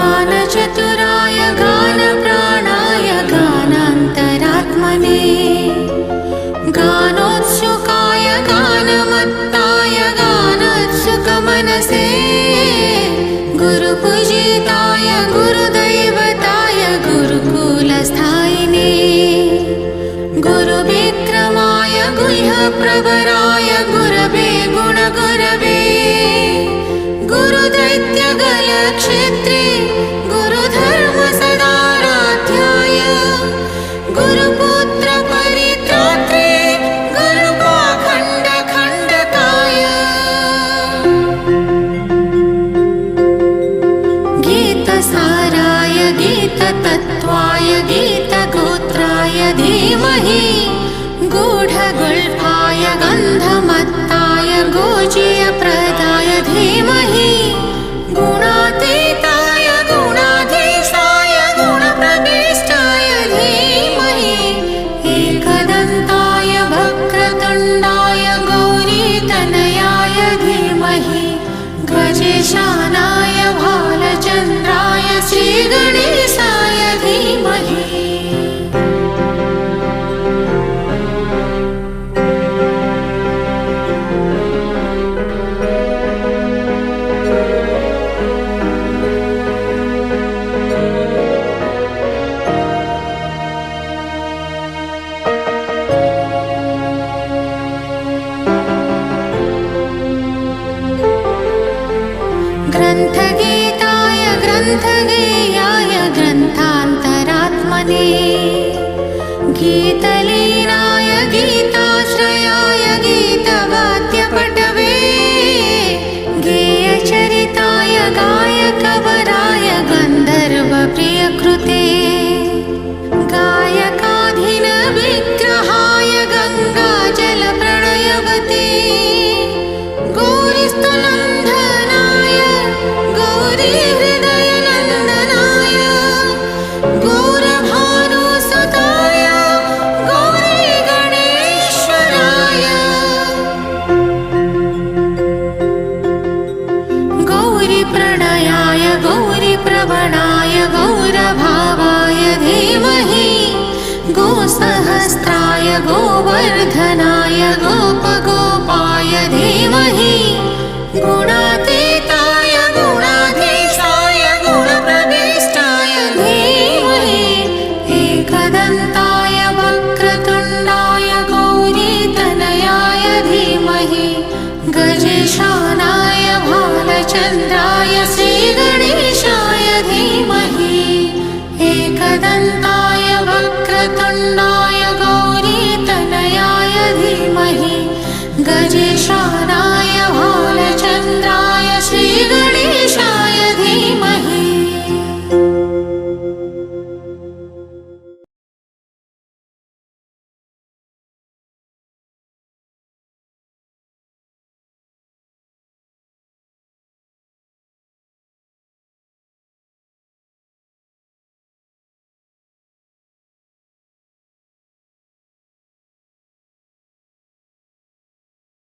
गानचतुराय गानप्राणाय गानान्तरात्मने गानोत्सुकाय गानमत्ताय गानोत्सुकमनसे गुरुपूजिताय गुरुदैवताय गुरुकुलस्थायिने गुरुविक्रमाय गुह्यप्रवराय गुरवे गुणगुरवे गुरुदैत्यगलक्षेत्रे गुरुधर्मसदाराध्याय गुरुपुत्रपरित्रात्रे गुरुपाखण्डखण्डकाय गीतसाराय गीततत्त्वाय गीतगोत्राय धीमहि गूढगुल्फाय गन्धमत्ताय गोजीयप्रदाय धीमहि गुणातीताय गुणाधीशाय गुणप्रविष्टाय धीमहि एकदन्ताय वक्रतुण्डाय गौरीतनयाय धीमहि गजेशानाय भालचन्द्राय श्रीगणेशाय धीमहि ग्रन्थगीताय ग्रन्थगेयाय ग्रन्थान्तरात्मने गीतलीनाय गीताश्रयाय गीतवाद्यपटवे गेयचरिताय गायकवराय गन्धर्वप्रियकृते गायकाधीनविग्रहाय गङ्गाजलप्रणयवते गौरीस्तनन्दनाय गौरीहृदयनन्दनाय गौरभानुसुताय गौरीगणेश्वराय गौरीप्रणयाय गौरीप्रवणाय गौरभावाय धीमहि गोसहस्राय गोवर्धनाय गोपगोपाय धीमहि गुणातीताय गुणाधीशाय गुणप्रविष्टाय धीमहि एकदन्ताय वक्रतुण्डाय गौरीतनयाय धीमहि गजेशानाय भालचन्द्राय श्रीगणेशाय धीमहि एकदन्ताय वक्रतुण्डाय